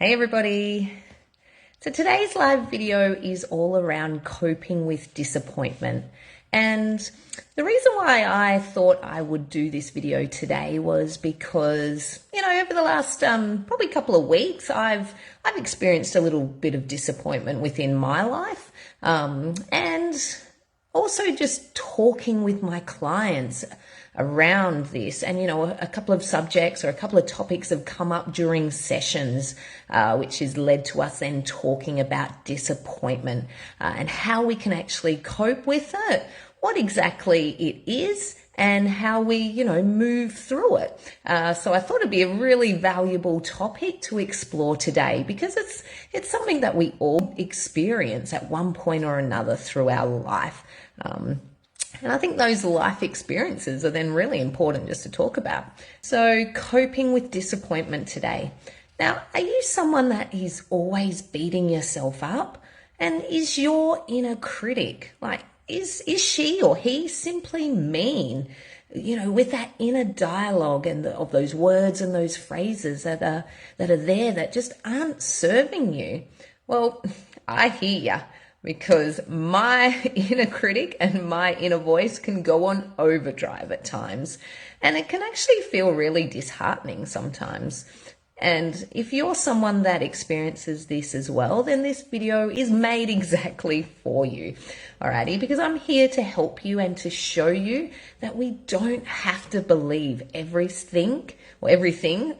Hey everybody! So today's live video is all around coping with disappointment. And the reason why I thought I would do this video today was because, over the last probably couple of weeks, I've experienced a little bit of disappointment within my life. And also just talking with my clients around this, and a couple of subjects or a couple of topics have come up during sessions, which has led to us then talking about disappointment and how we can actually cope with it, what exactly it is, and how we move through it. So I thought it'd be a really valuable topic to explore today, because it's something that we all experience at one point or another through our life. And I think those life experiences are then really important just to talk about. So coping with disappointment today. Now, are you someone that is always beating yourself up? And is your inner critic, is she or he simply mean, with that inner dialogue and of those words and those phrases that are there that just aren't serving you? Well, I hear ya, because my inner critic and my inner voice can go on overdrive at times, and it can actually feel really disheartening sometimes. And if you're someone that experiences this as well, then this video is made exactly for you. Alrighty, because I'm here to help you and to show you that we don't have to believe everything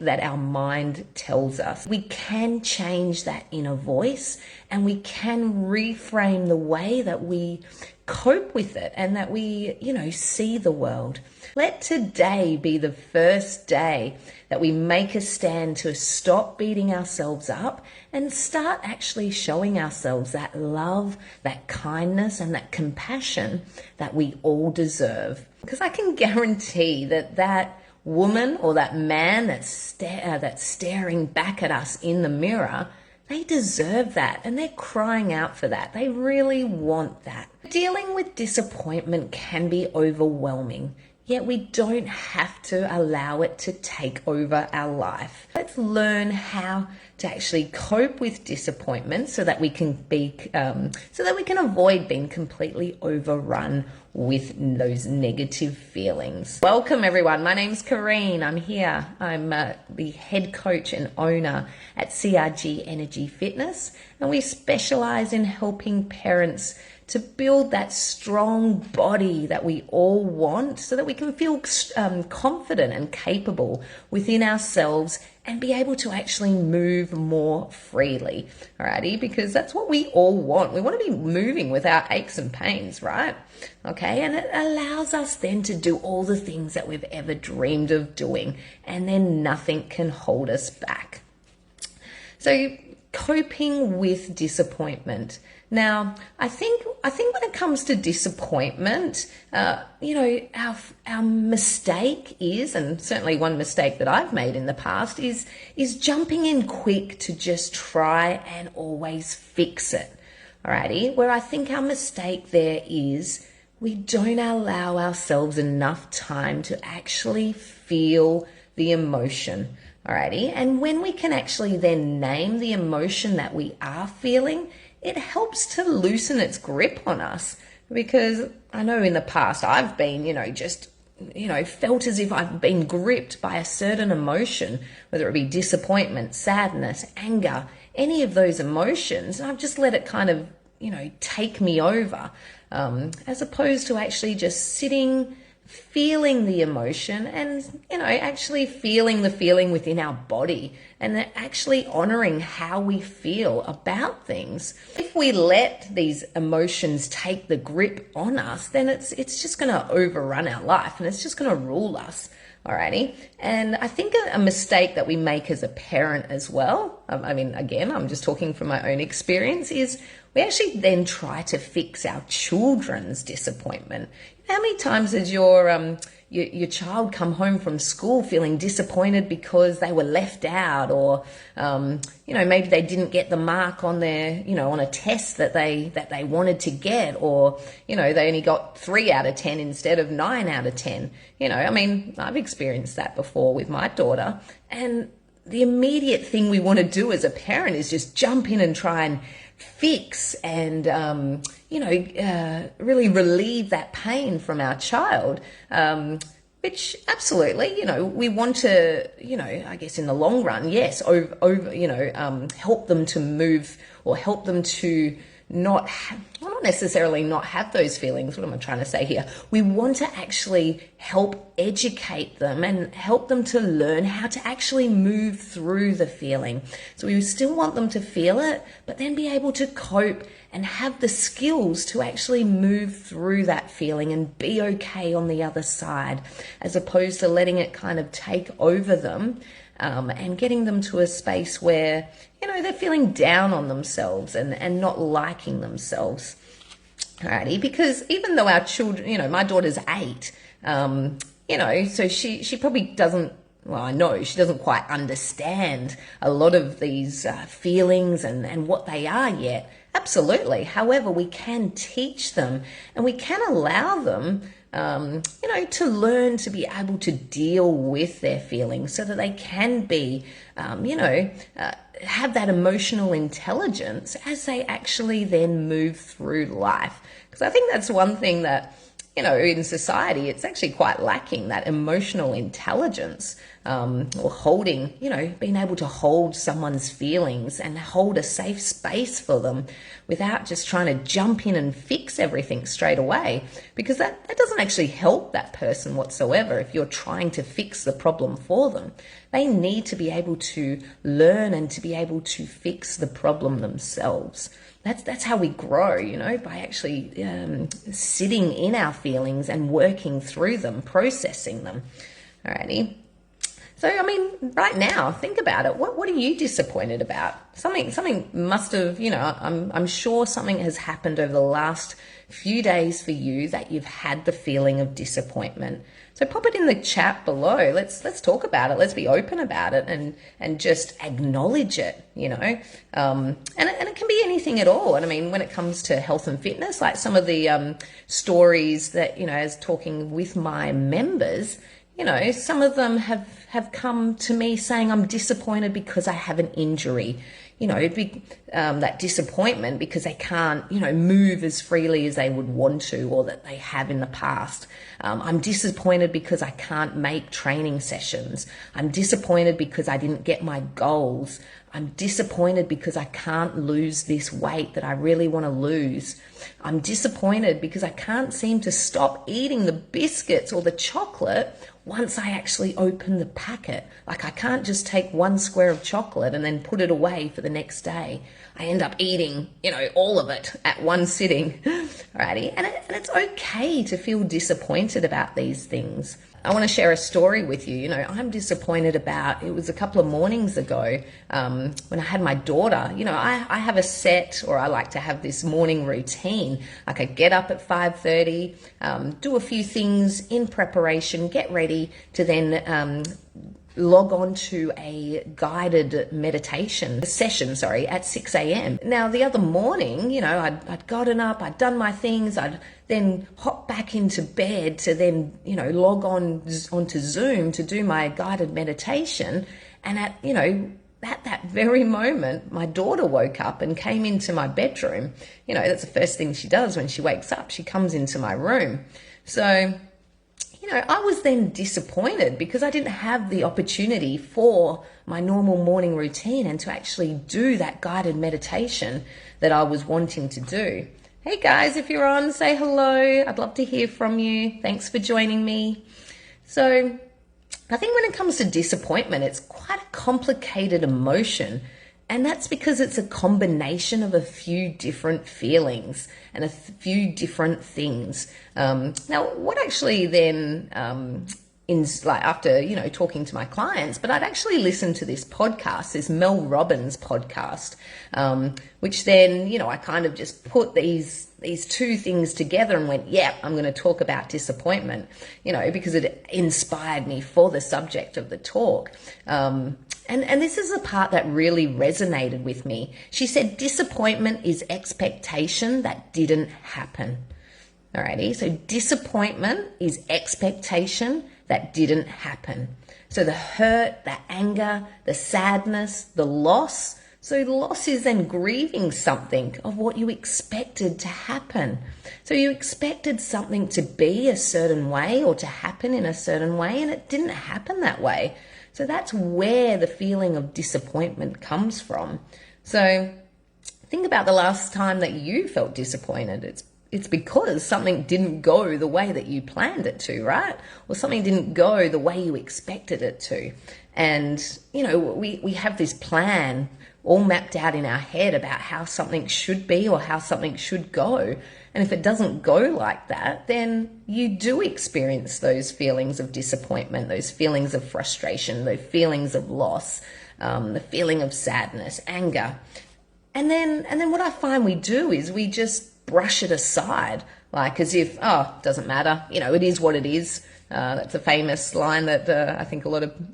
that our mind tells us. We can change that inner voice, and we can reframe the way that we cope with it and that we, see the world. Let today be the first day that we make a stand to stop beating ourselves up and start actually showing ourselves that love, that kindness, and that compassion that we all deserve. Because I can guarantee that woman or that man that's staring back at us in the mirror, they deserve that, and they're crying out for that. They really want that. Dealing with disappointment can be overwhelming, yet we don't have to allow it to take over our life. Let's learn how to actually cope with disappointment so that we can avoid being completely overrun with those negative feelings. Welcome everyone. My name's Kareen. I'm here. I'm the head coach and owner at CRG Energy Fitness, and we specialize in helping parents to build that strong body that we all want, so that we can feel confident and capable within ourselves and be able to actually move more freely. Alrighty, because that's what we all want. We want to be moving without aches and pains, right? Okay, and it allows us then to do all the things that we've ever dreamed of doing, and then nothing can hold us back. So coping with disappointment. Now, I think when it comes to disappointment, our mistake is, and certainly one mistake that I've made in the past is jumping in quick to just try and always fix it. Alrighty, where I think our mistake there is we don't allow ourselves enough time to actually feel the emotion. Alrighty, and when we can actually then name the emotion that we are feeling, it helps to loosen its grip on us. Because I know in the past I've been, felt as if I've been gripped by a certain emotion, whether it be disappointment, sadness, anger, any of those emotions, and I've just let it kind of, take me over, as opposed to actually just sitting, feeling the emotion and, actually feeling the feeling within our body, and actually honoring how we feel about things. If we let these emotions take the grip on us, then it's just going to overrun our life, and it's just going to rule us. Alrighty. And I think a mistake that we make as a parent as well, again, I'm just talking from my own experience, is we actually then try to fix our children's disappointment. How many times has your child come home from school feeling disappointed because they were left out, or maybe they didn't get the mark on their on a test that they wanted to get, or they only got 3 out of 10 instead of 9 out of 10. I've experienced that before with my daughter, and the immediate thing we want to do as a parent is just jump in and try and fix and, really relieve that pain from our child. Which absolutely, we want to, I guess in the long run, yes, help them to move, or help them to not necessarily not have those feelings. What am I trying to say here? We want to actually help educate them and help them to learn how to actually move through the feeling. So we still want them to feel it, but then be able to cope and have the skills to actually move through that feeling and be okay on the other side, as opposed to letting it kind of take over them, and getting them to a space where, they're feeling down on themselves and not liking themselves. Alrighty, because even though our children, my daughter's 8, so she probably doesn't, well, I know she doesn't quite understand a lot of these feelings and what they are yet. Absolutely. However, we can teach them and we can allow them, to learn to be able to deal with their feelings so that they can be, have that emotional intelligence as they actually then move through life. Because I think that's one thing that, in society, it's actually quite lacking, that emotional intelligence, or holding, being able to hold someone's feelings and hold a safe space for them without just trying to jump in and fix everything straight away, because that doesn't actually help that person whatsoever if you're trying to fix the problem for them. They need to be able to learn and to be able to fix the problem themselves. That's how we grow, by actually sitting in our feelings and working through them, processing them. Alrighty. So, right now, think about it. What are you disappointed about? Something must have, I'm sure something has happened over the last few days for you that you've had the feeling of disappointment. So pop it in the chat below. Let's talk about it. Let's be open about it and just acknowledge it, and it can be anything at all. And when it comes to health and fitness, like some of the stories that, as talking with my members, some of them have come to me saying, I'm disappointed because I have an injury. It'd be that disappointment because they can't, move as freely as they would want to, or that they have in the past. I'm disappointed because I can't make training sessions. I'm disappointed because I didn't get my goals. I'm disappointed because I can't lose this weight that I really want to lose. I'm disappointed because I can't seem to stop eating the biscuits or the chocolate once I actually open the packet. Like, I can't just take one square of chocolate and then put it away for the next day. I end up eating, all of it at one sitting. Alrighty, and it's okay to feel disappointed about these things. I want to share a story with you. I'm disappointed about, it was a couple of mornings ago, when I had my daughter. I have a set, or I like to have this morning routine. Like, I get up at 5:30, do a few things in preparation, get ready to then log on to a guided meditation session, at 6 a.m. Now, the other morning, I'd gotten up, I'd done my things, I'd then hop back into bed to then, log onto Zoom to do my guided meditation. And at that very moment, my daughter woke up and came into my bedroom. That's the first thing she does when she wakes up. She comes into my room. So, I was then disappointed because I didn't have the opportunity for my normal morning routine and to actually do that guided meditation that I was wanting to do. Hey guys, if you're on, say hello. I'd love to hear from you. Thanks for joining me. So I think when it comes to disappointment, it's quite a complicated emotion. And that's because it's a combination of a few different feelings and a few different things. Now, what actually then, after, talking to my clients, but I'd actually listened to this podcast, this Mel Robbins podcast, which then, I kind of just put these two things together and went, yeah, I'm going to talk about disappointment, because it inspired me for the subject of the talk. And this is the part that really resonated with me. She said, disappointment is expectation that didn't happen. Alrighty, so disappointment is expectation that didn't happen. So the hurt, the anger, the sadness, the loss. So loss is then grieving something of what you expected to happen. So you expected something to be a certain way or to happen in a certain way, and it didn't happen that way. So that's where the feeling of disappointment comes from. So think about the last time that you felt disappointed. It's because something didn't go the way that you planned it to, right? Or something didn't go the way you expected it to. And, we have this plan all mapped out in our head about how something should be or how something should go. And if it doesn't go like that, then you do experience those feelings of disappointment, those feelings of frustration, those feelings of loss, the feeling of sadness, anger. And then what I find we do is we just brush it aside, like as if, doesn't matter, it is what it is. That's a famous line that I think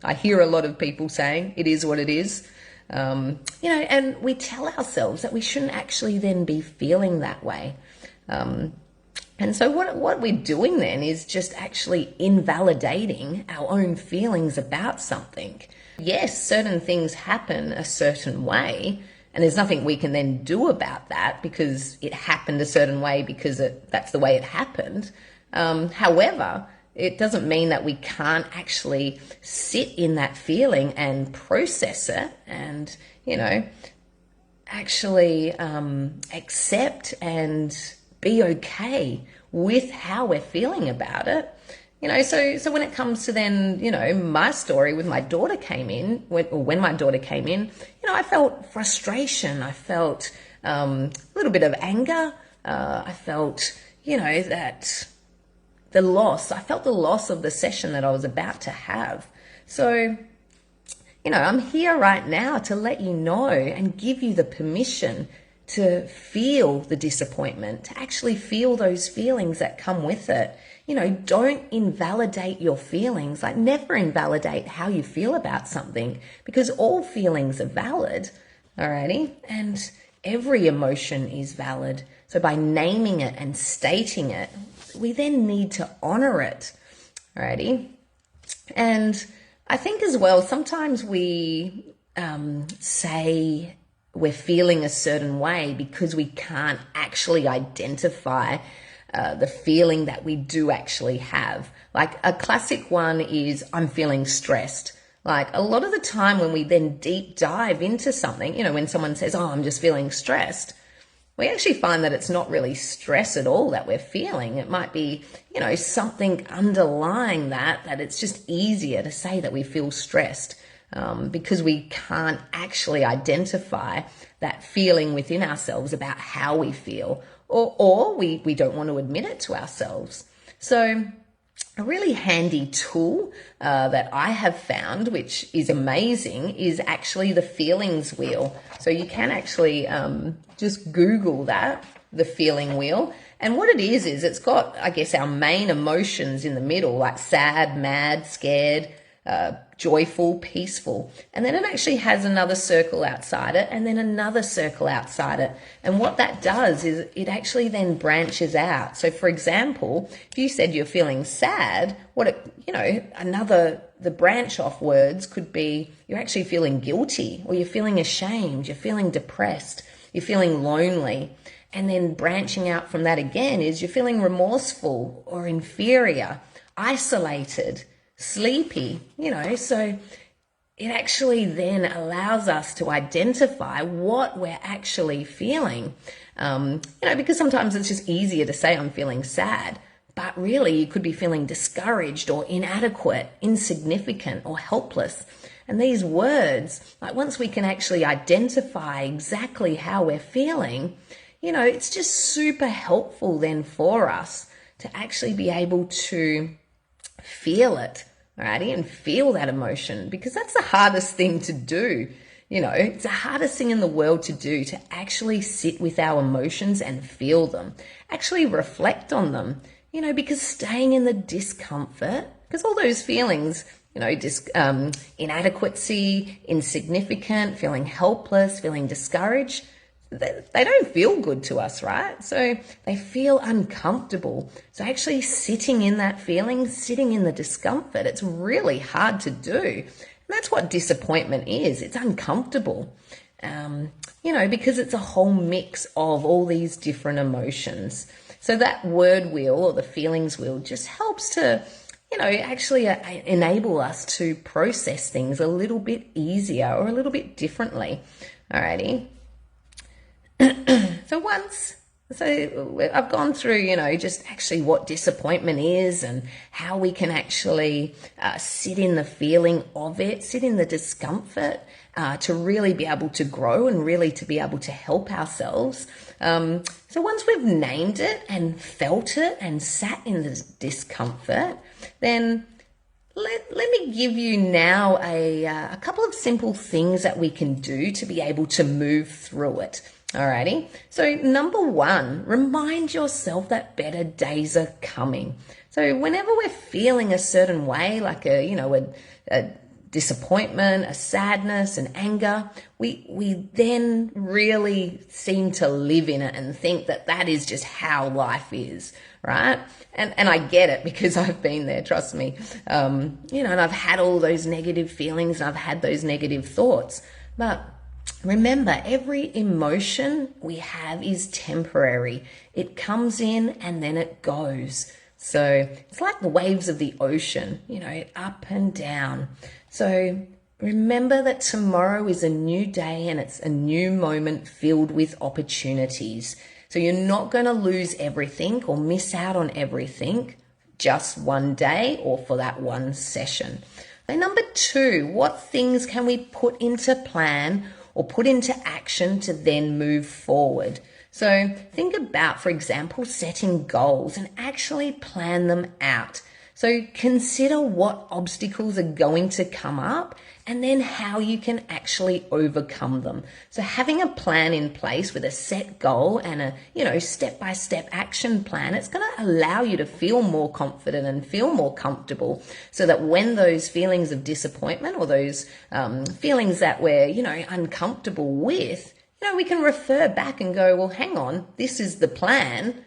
I hear a lot of people saying, it is what it is. And we tell ourselves that we shouldn't actually then be feeling that way. And so what we're doing then is just actually invalidating our own feelings about something. Yes, certain things happen a certain way, and there's nothing we can then do about that because it happened a certain way because that's the way it happened. However, it doesn't mean that we can't actually sit in that feeling and process it and, actually accept and be okay with how we're feeling about it. So when it comes to then, my story with my daughter came in, when my daughter came in, I felt frustration. I felt a little bit of anger. I felt, that the loss. I felt the loss of the session that I was about to have. So, I'm here right now to let you know and give you the permission to feel the disappointment, to actually feel those feelings that come with it. Don't invalidate your feelings. Like, never invalidate how you feel about something, because all feelings are valid, alrighty? And every emotion is valid. So by naming it and stating it, we then need to honor it, alrighty? And I think as well, sometimes we say we're feeling a certain way because we can't actually identify the feeling that we do actually have. Like a classic one is, I'm feeling stressed. Like a lot of the time when we then deep dive into something, when someone says, I'm just feeling stressed, we actually find that it's not really stress at all that we're feeling. It might be, something underlying that it's just easier to say that we feel stressed because we can't actually identify that feeling within ourselves about how we feel, or we don't want to admit it to ourselves. So a really handy tool that I have found, which is amazing, is actually the feelings wheel. So you can actually just Google that, the feeling wheel. And what it is it's got, I guess, our main emotions in the middle, like sad, mad, scared, joyful, peaceful. And then it actually has another circle outside it and then another circle outside it. And what that does is it actually then branches out. So for example, if you said you're feeling sad, the branch off words could be you're actually feeling guilty, or you're feeling ashamed, you're feeling depressed, you're feeling lonely. And then branching out from that again is you're feeling remorseful or inferior, isolated, sleepy, so it actually then allows us to identify what we're actually feeling, because sometimes it's just easier to say I'm feeling sad, but really you could be feeling discouraged or inadequate, insignificant or helpless. And these words, like once we can actually identify exactly how we're feeling, it's just super helpful then for us to actually be able to feel it, alrighty, and feel that emotion, because that's the hardest thing to do. It's the hardest thing in the world to do, to actually sit with our emotions and feel them, actually reflect on them, because staying in the discomfort, because all those feelings, inadequacy, insignificant, feeling helpless, feeling discouraged, they don't feel good to us, right? So they feel uncomfortable. So actually sitting in that feeling, sitting in the discomfort, it's really hard to do. And that's what disappointment is. It's uncomfortable, because it's a whole mix of all these different emotions. So that word wheel or the feelings wheel just helps to, actually enable us to process things a little bit easier or a little bit differently. Alrighty. So I've gone through, just actually what disappointment is and how we can actually sit in the feeling of it, sit in the discomfort to really be able to grow and really to be able to help ourselves. So once we've named it and felt it and sat in the discomfort, then let me give you now a couple of simple things that we can do to be able to move through it. Alrighty. So number one, remind yourself that better days are coming. So whenever we're feeling a certain way, like a disappointment, a sadness, an anger, we then really seem to live in it and think that that is just how life is, right? And I get it because I've been there, trust me. And I've had all those negative feelings and I've had those negative thoughts. But remember, every emotion we have is temporary. It comes in and then it goes. So it's like the waves of the ocean, up and down. So remember that tomorrow is a new day and it's a new moment filled with opportunities. So you're not going to lose everything or miss out on everything just one day or for that one session. And number two, what things can we put into plan or put into action to then move forward? So think about, for example, setting goals and actually plan them out. So consider what obstacles are going to come up and then how you can actually overcome them. So having a plan in place with a set goal and a, step-by-step action plan, it's going to allow you to feel more confident and feel more comfortable so that when those feelings of disappointment or those feelings that we're, uncomfortable with, we can refer back and go, well, hang on, this is the plan.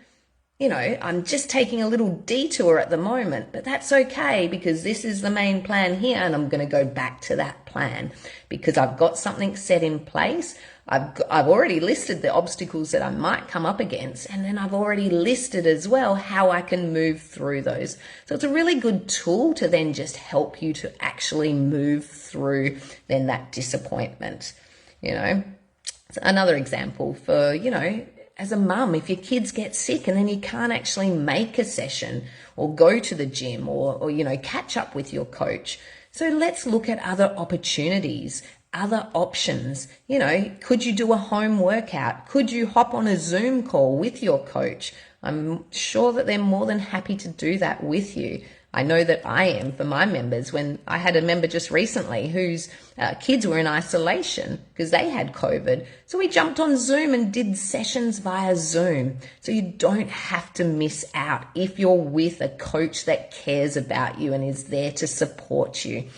I'm just taking a little detour at the moment, but that's okay because this is the main plan here and I'm going to go back to that plan because I've got something set in place. I've already listed the obstacles that I might come up against, and then I've already listed as well how I can move through those. So it's a really good tool to then just help you to actually move through then that disappointment. So another example for, as a mum, if your kids get sick and then you can't actually make a session or go to the gym or catch up with your coach. So let's look at other opportunities, other options. Could you do a home workout? Could you hop on a Zoom call with your coach? I'm sure that they're more than happy to do that with you. I know that I am for my members. When I had a member just recently whose kids were in isolation because they had COVID. So we jumped on Zoom and did sessions via Zoom. So you don't have to miss out if you're with a coach that cares about you and is there to support you.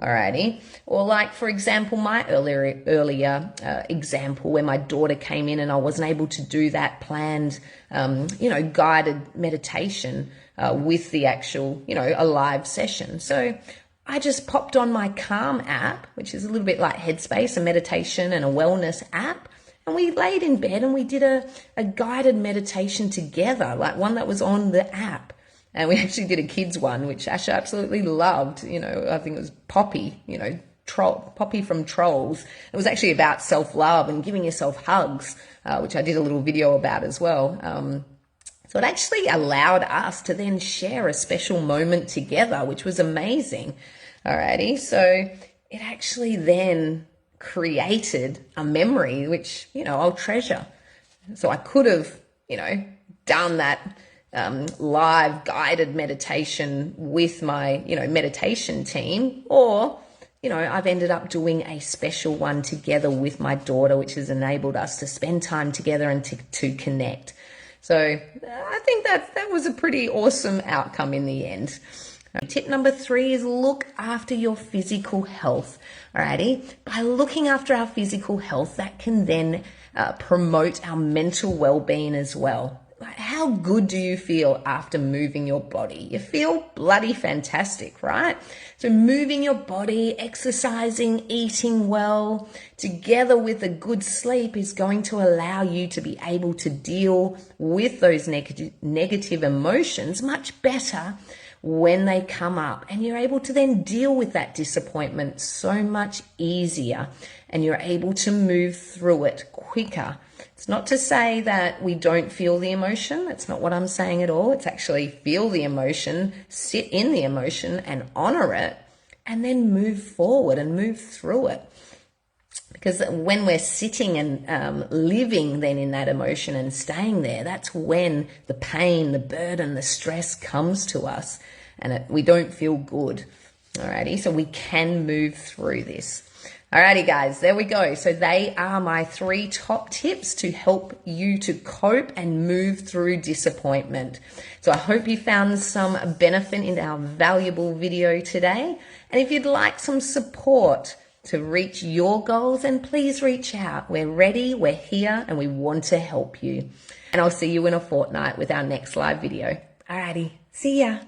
Alrighty. Or like, for example, my earlier example where my daughter came in and I wasn't able to do that planned, guided meditation with the actual, a live session. So I just popped on my Calm app, which is a little bit like Headspace, a meditation and a wellness app. And we laid in bed and we did a guided meditation together, like one that was on the app. And we actually did a kids one, which Asha absolutely loved. I think it was Poppy, Poppy from Trolls. It was actually about self-love and giving yourself hugs, which I did a little video about as well. So it actually allowed us to then share a special moment together, which was amazing. Alrighty. So it actually then created a memory, which, I'll treasure. So I could have, done that live guided meditation with my, meditation team, or, I've ended up doing a special one together with my daughter, which has enabled us to spend time together and to connect. So I think that was a pretty awesome outcome in the end. Tip number 3 is look after your physical health. Alrighty. By looking after our physical health, that can then promote our mental well-being as well. How good do you feel after moving your body? You feel bloody fantastic, right? So moving your body, exercising, eating well, together with a good sleep is going to allow you to be able to deal with those negative emotions much better when they come up. And you're able to then deal with that disappointment so much easier, and you're able to move through it quicker. It's not to say that we don't feel the emotion. That's not what I'm saying at all. It's actually feel the emotion, sit in the emotion and honor it, and then move forward and move through it. Because when we're sitting and living then in that emotion and staying there, that's when the pain, the burden, the stress comes to us, and we don't feel good. Alrighty, so we can move through this. Alrighty, guys, there we go. So they are my 3 top tips to help you to cope and move through disappointment. So I hope you found some benefit in our valuable video today. And if you'd like some support to reach your goals, then please reach out. We're ready, we're here, and we want to help you. And I'll see you in a fortnight with our next live video. Alrighty, see ya.